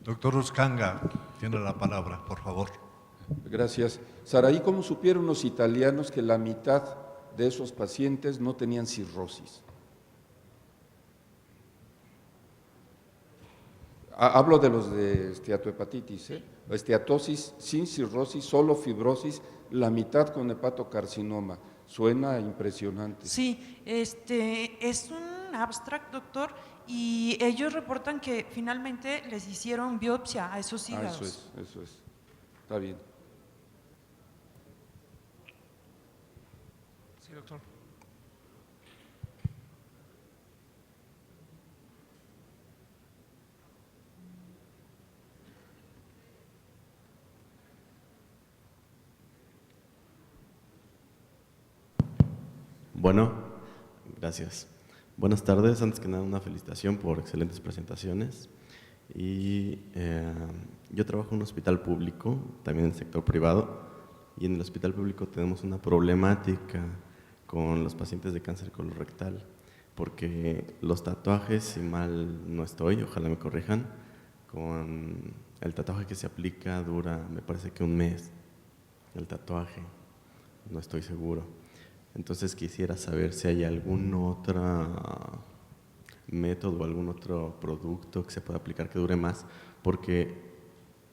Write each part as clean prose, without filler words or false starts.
Doctor Uscanga, tiene la palabra, por favor. Gracias. Saraí, ¿cómo supieron los italianos que la mitad de esos pacientes no tenían cirrosis? Hablo de los de esteatohepatitis, esteatosis sin cirrosis, solo fibrosis, la mitad con hepatocarcinoma. Suena impresionante. Sí, es un abstract, doctor, y ellos reportan que finalmente les hicieron biopsia a esos hígados. Eso es. Está bien. Sí, doctor. Bueno, gracias. Buenas tardes. Antes que nada, una felicitación por excelentes presentaciones. Yo trabajo en un hospital público, también en el sector privado, y en el hospital público tenemos una problemática con los pacientes de cáncer colorectal, porque los tatuajes, si mal no estoy, ojalá me corrijan, con el tatuaje que se aplica dura, me parece que un mes, el tatuaje, no estoy seguro. Entonces quisiera saber si hay algún otro método, algún otro producto que se pueda aplicar que dure más, porque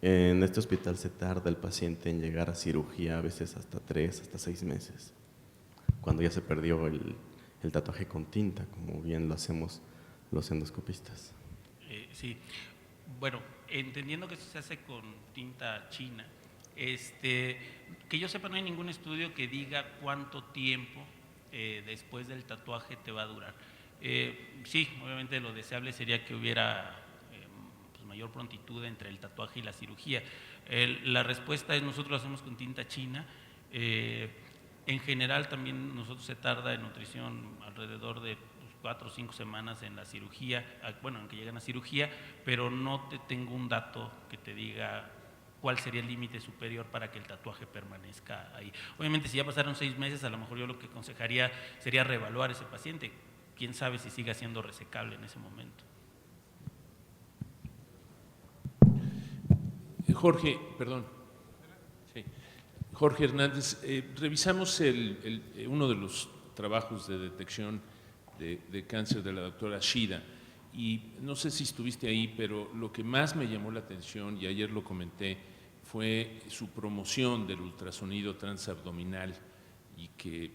en este hospital se tarda el paciente en llegar a cirugía a veces hasta 3, hasta 6 meses, cuando ya se perdió el tatuaje con tinta, como bien lo hacemos los endoscopistas. Sí, bueno, entendiendo que esto se hace con tinta china, que yo sepa no hay ningún estudio que diga cuánto tiempo después del tatuaje te va a durar. Sí, obviamente lo deseable sería que hubiera pues mayor prontitud entre el tatuaje y la cirugía. La respuesta es nosotros lo hacemos con tinta china. En general también nosotros se tarda en nutrición alrededor de 4 o 5 semanas en la cirugía, bueno, en que llegan a cirugía, pero no te tengo un dato que te diga cuál sería el límite superior para que el tatuaje permanezca ahí. Obviamente, si ya pasaron 6 meses, a lo mejor yo lo que aconsejaría sería reevaluar ese paciente. Quién sabe si siga siendo resecable en ese momento. Jorge, perdón. Sí. Jorge Hernández, revisamos uno de los trabajos de detección de cáncer de la doctora Shida, y no sé si estuviste ahí, pero lo que más me llamó la atención, y ayer lo comenté, fue su promoción del ultrasonido transabdominal, y que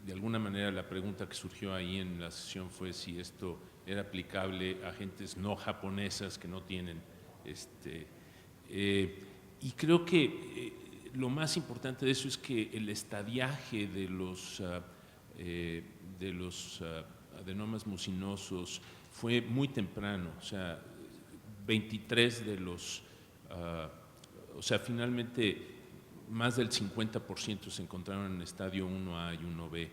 de alguna manera la pregunta que surgió ahí en la sesión fue si esto era aplicable a gentes no japonesas que no tienen y creo que lo más importante de eso es que el estadiaje de los adenomas mucinosos fue muy temprano, o sea, 23 de los, o sea, finalmente más del 50% se encontraron en estadio 1A y 1B,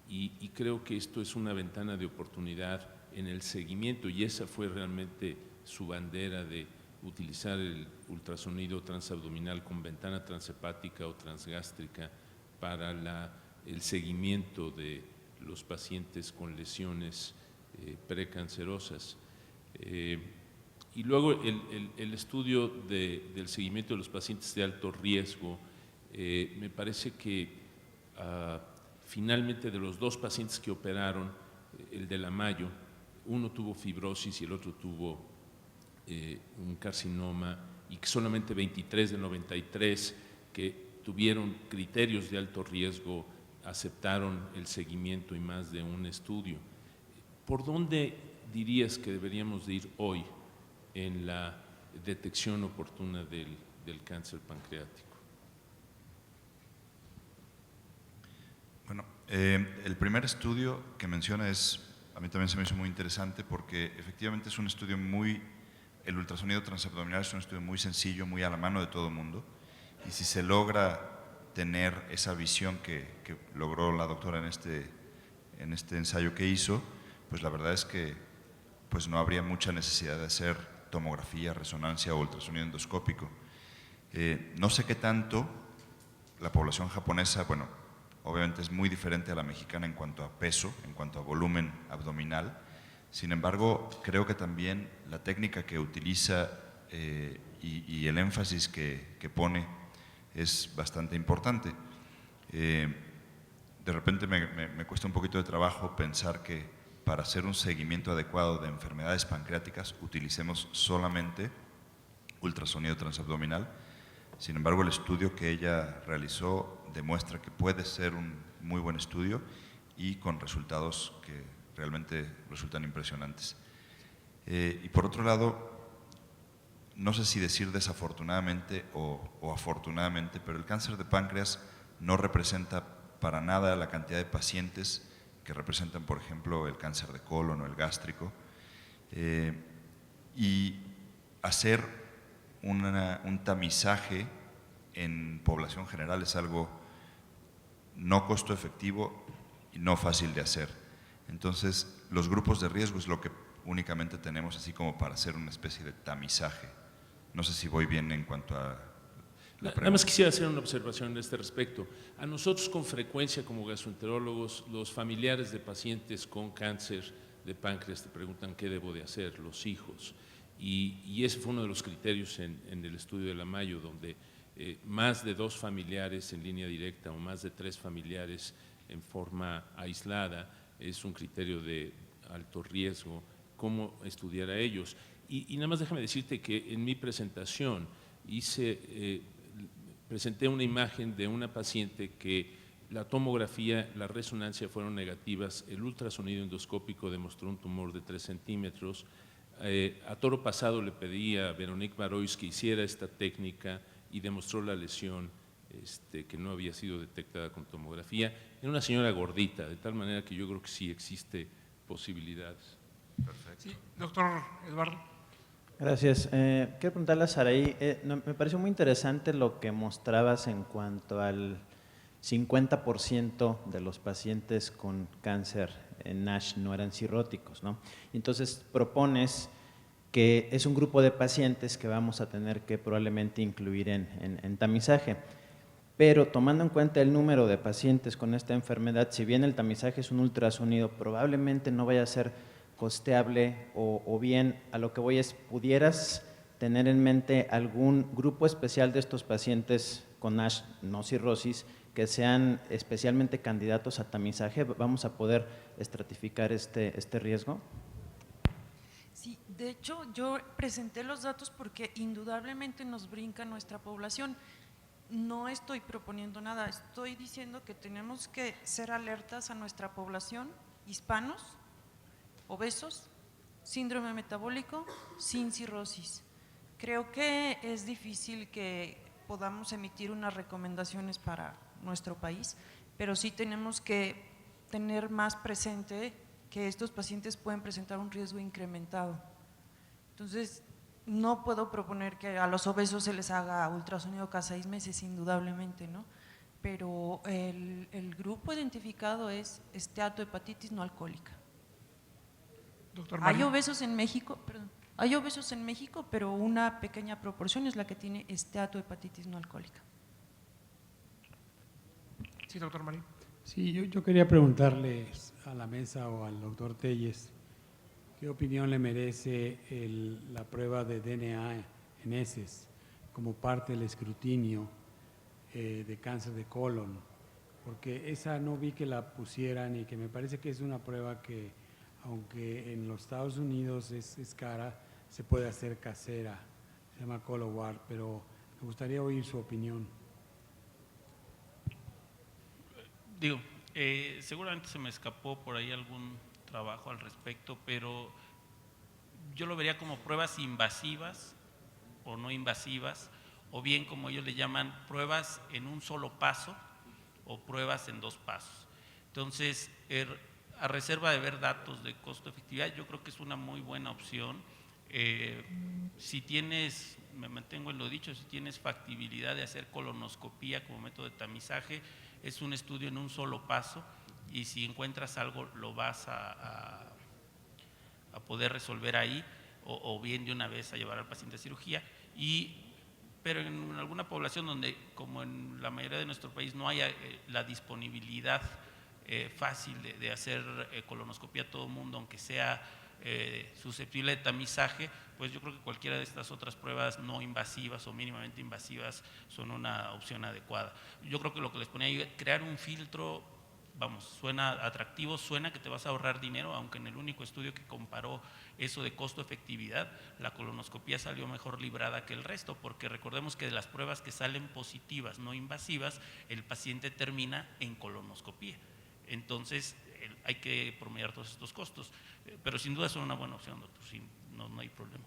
y creo que esto es una ventana de oportunidad en el seguimiento, y esa fue realmente su bandera de utilizar el ultrasonido transabdominal con ventana transhepática o transgástrica para el seguimiento de los pacientes con lesiones precancerosas. Y luego el estudio del seguimiento de los pacientes de alto riesgo, me parece que finalmente de los 2 pacientes que operaron, el de la Mayo, uno tuvo fibrosis y el otro tuvo un carcinoma, y que solamente 23 de 93 que tuvieron criterios de alto riesgo aceptaron el seguimiento y más de un estudio. ¿Por dónde dirías que deberíamos de ir hoy en la detección oportuna del cáncer pancreático? Bueno, el primer estudio que menciona a mí también se me hizo muy interesante porque efectivamente es un estudio el ultrasonido transabdominal es un estudio muy sencillo, muy a la mano de todo el mundo, y si se logra tener esa visión que logró la doctora en este ensayo que hizo, pues la verdad es que pues no habría mucha necesidad de hacer tomografía, resonancia o ultrasonido endoscópico. No sé qué tanto la población japonesa, bueno, obviamente es muy diferente a la mexicana en cuanto a peso, en cuanto a volumen abdominal. Sin embargo, creo que también la técnica que utiliza y el énfasis que pone es bastante importante. De repente me cuesta un poquito de trabajo pensar que para hacer un seguimiento adecuado de enfermedades pancreáticas utilicemos solamente ultrasonido transabdominal. Sin embargo, el estudio que ella realizó demuestra que puede ser un muy buen estudio y con resultados que realmente resultan impresionantes. Y por otro lado, no sé si decir desafortunadamente o afortunadamente, pero el cáncer de páncreas no representa para nada la cantidad de pacientes que representan, por ejemplo, el cáncer de colon o el gástrico. Y hacer un tamizaje en población general es algo no costo efectivo y no fácil de hacer. Entonces, los grupos de riesgo es lo que únicamente tenemos así como para hacer una especie de tamizaje. No sé si voy bien en cuanto a la pregunta. Nada más quisiera hacer una observación en este respecto. A nosotros con frecuencia como gastroenterólogos, los familiares de pacientes con cáncer de páncreas te preguntan qué debo de hacer, los hijos. Y ese fue uno de los criterios en el estudio de la Mayo, donde más de 2 familiares en línea directa o más de 3 familiares en forma aislada es un criterio de alto riesgo, cómo estudiar a ellos. Y nada más déjame decirte que en mi presentación presenté una imagen de una paciente que la tomografía, la resonancia fueron negativas, el ultrasonido endoscópico demostró un tumor de 3 centímetros. A toro pasado le pedí a Veronique Barois que hiciera esta técnica y demostró la lesión que no había sido detectada con tomografía. Era una señora gordita, de tal manera que yo creo que sí existe posibilidades. Perfecto. Sí, doctor Eduardo. Gracias. Quiero preguntarle a Saraí, me pareció muy interesante lo que mostrabas en cuanto al 50% de los pacientes con cáncer en NASH no eran cirróticos, ¿no? Entonces propones que es un grupo de pacientes que vamos a tener que probablemente incluir en tamizaje. Pero tomando en cuenta el número de pacientes con esta enfermedad, si bien el tamizaje es un ultrasonido, probablemente no vaya a ser costeable o bien a lo que voy es, ¿pudieras tener en mente algún grupo especial de estos pacientes con NASH, no cirrosis, que sean especialmente candidatos a tamizaje? ¿Vamos a poder estratificar este riesgo? Sí, de hecho yo presenté los datos porque indudablemente nos brinca nuestra población. No estoy proponiendo nada, estoy diciendo que tenemos que ser alertas a nuestra población, hispanos, obesos, síndrome metabólico, sin cirrosis. Creo que es difícil que podamos emitir unas recomendaciones para nuestro país, pero sí tenemos que tener más presente que estos pacientes pueden presentar un riesgo incrementado. Entonces, no puedo proponer que a los obesos se les haga ultrasonido cada 6 meses, indudablemente, ¿no? Pero el grupo identificado es esteatohepatitis no alcohólica. Doctor Hay Mario. obesos en México, pero una pequeña proporción es la que tiene esteatohepatitis no alcohólica. Sí, doctor Marín. Sí, yo quería preguntarle a la mesa o al doctor Telles, ¿qué opinión le merece la prueba de DNA en heces como parte del escrutinio de cáncer de colon? Porque esa no vi que la pusieran y que me parece que es una prueba que, aunque en los Estados Unidos es cara, se puede hacer casera, se llama Colowar, pero me gustaría oír su opinión. Digo, seguramente se me escapó por ahí algún trabajo al respecto, pero yo lo vería como pruebas invasivas o no invasivas, o bien como ellos le llaman pruebas en un solo paso o pruebas en 2 pasos. Entonces, a reserva de ver datos de costo-efectividad, yo creo que es una muy buena opción. Si tienes, me mantengo en lo dicho, si tienes factibilidad de hacer colonoscopía como método de tamizaje, es un estudio en un solo paso y si encuentras algo lo vas a poder resolver ahí o bien de una vez a llevar al paciente a cirugía. Pero en alguna población donde, como en la mayoría de nuestro país, no haya la disponibilidad fácil de hacer colonoscopía a todo el mundo, aunque sea susceptible de tamizaje, pues yo creo que cualquiera de estas otras pruebas no invasivas o mínimamente invasivas son una opción adecuada. Yo creo que lo que les ponía ahí, crear un filtro, vamos, suena atractivo, suena que te vas a ahorrar dinero, aunque en el único estudio que comparó eso de costo-efectividad, la colonoscopía salió mejor librada que el resto, porque recordemos que de las pruebas que salen positivas, no invasivas, el paciente termina en colonoscopía. Entonces, hay que promediar todos estos costos, pero sin duda son una buena opción, doctor, no hay problema.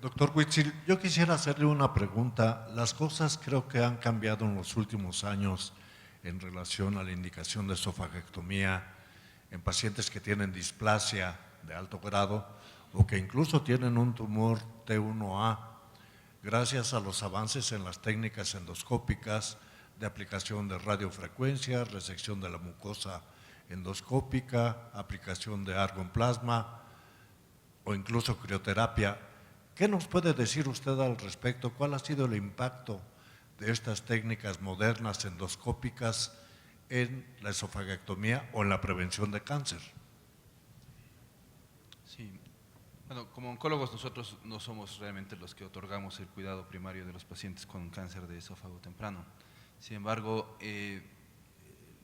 Doctor Huitzil, yo quisiera hacerle una pregunta. Las cosas creo que han cambiado en los últimos años en relación a la indicación de esofagectomía en pacientes que tienen displasia de alto grado o que incluso tienen un tumor T1A, gracias a los avances en las técnicas endoscópicas de aplicación de radiofrecuencia, resección de la mucosa endoscópica, aplicación de argon plasma o incluso crioterapia. ¿Qué nos puede decir usted al respecto? ¿Cuál ha sido el impacto de estas técnicas modernas endoscópicas en la esofagectomía o en la prevención de cáncer? Sí, bueno, como oncólogos nosotros no somos realmente los que otorgamos el cuidado primario de los pacientes con cáncer de esófago temprano. Sin embargo,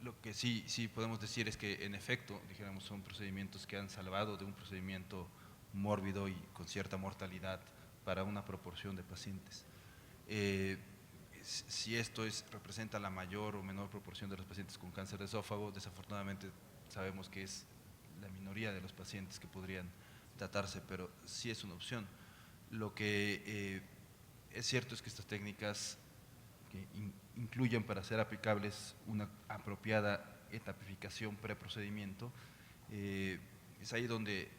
lo que sí podemos decir es que en efecto, dijéramos, son procedimientos que han salvado de un procedimiento mórbido y con cierta mortalidad para una proporción de pacientes. Si esto representa la mayor o menor proporción de los pacientes con cáncer de esófago, desafortunadamente sabemos que es la minoría de los pacientes que podrían tratarse, pero sí es una opción. Lo que es cierto es que estas técnicas que incluyen para ser aplicables una apropiada etapificación preprocedimiento, es ahí donde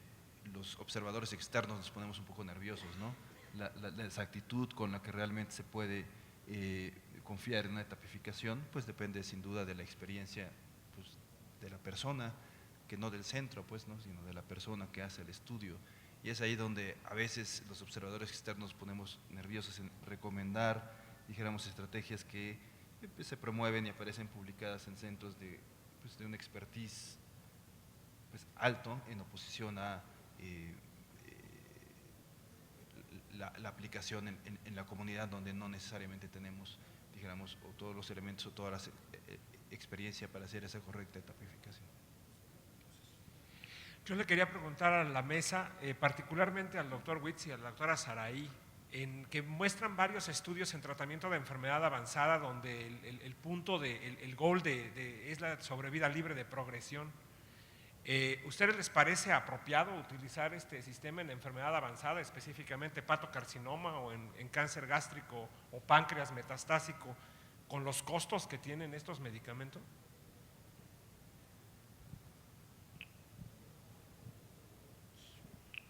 los observadores externos nos ponemos un poco nerviosos, ¿no? La exactitud con la que realmente se puede confiar en una etapificación, pues depende sin duda de la experiencia, pues, de la persona, que no del centro, pues, ¿no? Sino de la persona que hace el estudio. Y es ahí donde a veces los observadores externos nos ponemos nerviosos en recomendar, dijéramos, estrategias que se promueven y aparecen publicadas en centros de un expertise pues, alto en oposición a la aplicación en la comunidad donde no necesariamente tenemos, dijéramos, o todos los elementos o toda la experiencia para hacer esa correcta etapificación. Yo le quería preguntar a la mesa, particularmente al doctor Witz y a la doctora Saraí, en que muestran varios estudios en tratamiento de enfermedad avanzada donde el punto, el goal es la sobrevida libre de progresión. ¿Ustedes les parece apropiado utilizar este sistema en enfermedad avanzada, específicamente hepatocarcinoma o en cáncer gástrico o páncreas metastásico, con los costos que tienen estos medicamentos?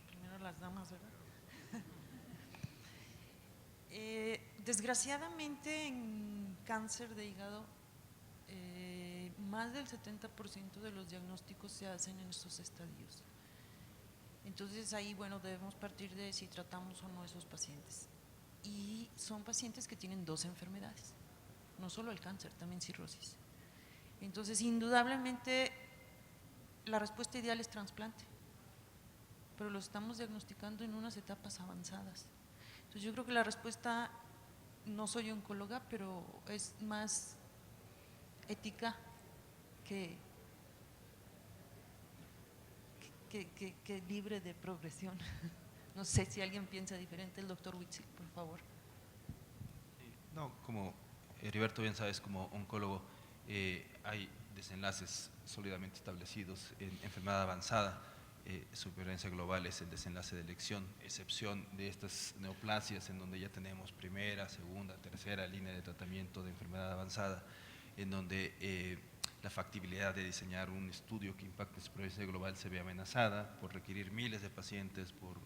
Primero las damas, ¿verdad? Desgraciadamente en cáncer de hígado más del 70% de los diagnósticos se hacen en estos estadios. Entonces ahí, bueno, debemos partir de si tratamos o no a esos pacientes. Y son pacientes que tienen dos enfermedades, no solo el cáncer, también cirrosis. Entonces, indudablemente, la respuesta ideal es trasplante, pero lo estamos diagnosticando en unas etapas avanzadas. Entonces, yo creo que la respuesta, no soy oncóloga, pero es más ética que libre de progresión. No sé si alguien piensa diferente, el doctor Huitzil, por favor. No, como Heriberto bien sabes, como oncólogo, hay desenlaces sólidamente establecidos en enfermedad avanzada. Supervivencia global es el desenlace de elección, excepción de estas neoplasias en donde ya tenemos primera, segunda, tercera línea de tratamiento de enfermedad avanzada, en donde la factibilidad de diseñar un estudio que impacte supervivencia global se ve amenazada por requerir miles de pacientes por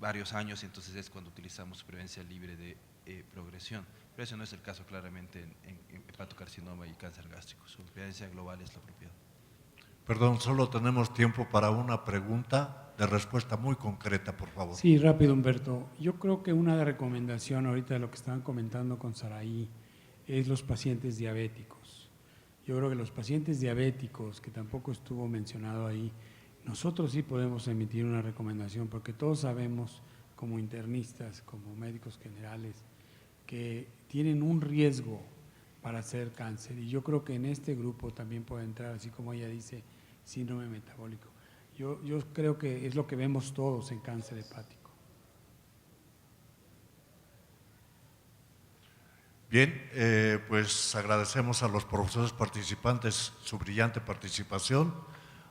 varios años, y entonces es cuando utilizamos supervivencia libre de progresión. Pero ese no es el caso claramente en hepatocarcinoma y cáncer gástrico. Supervivencia global es la apropiada. Perdón, solo tenemos tiempo para una pregunta de respuesta muy concreta, por favor. Sí, rápido, Humberto. Yo creo que una recomendación ahorita de lo que estaban comentando con Saraí es los pacientes diabéticos. Yo creo que los pacientes diabéticos, que tampoco estuvo mencionado ahí, nosotros sí podemos emitir una recomendación, porque todos sabemos, como internistas, como médicos generales, que tienen un riesgo para hacer cáncer. Y yo creo que en este grupo también puede entrar, así como ella dice, síndrome metabólico. Yo creo que es lo que vemos todos en cáncer hepático. Bien, pues agradecemos a los profesores participantes su brillante participación,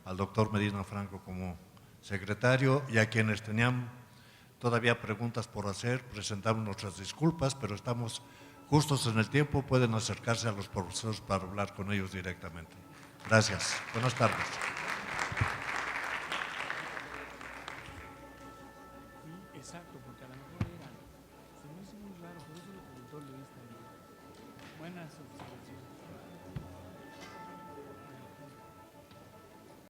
al doctor Medina Franco como secretario y a quienes tenían todavía preguntas por hacer, presentamos nuestras disculpas, pero estamos justos en el tiempo, pueden acercarse a los profesores para hablar con ellos directamente. Gracias. Buenas tardes. Sí, exacto, porque a lo mejor era, se me hizo muy raro, por eso lo preguntó Luis también. Buenas observaciones.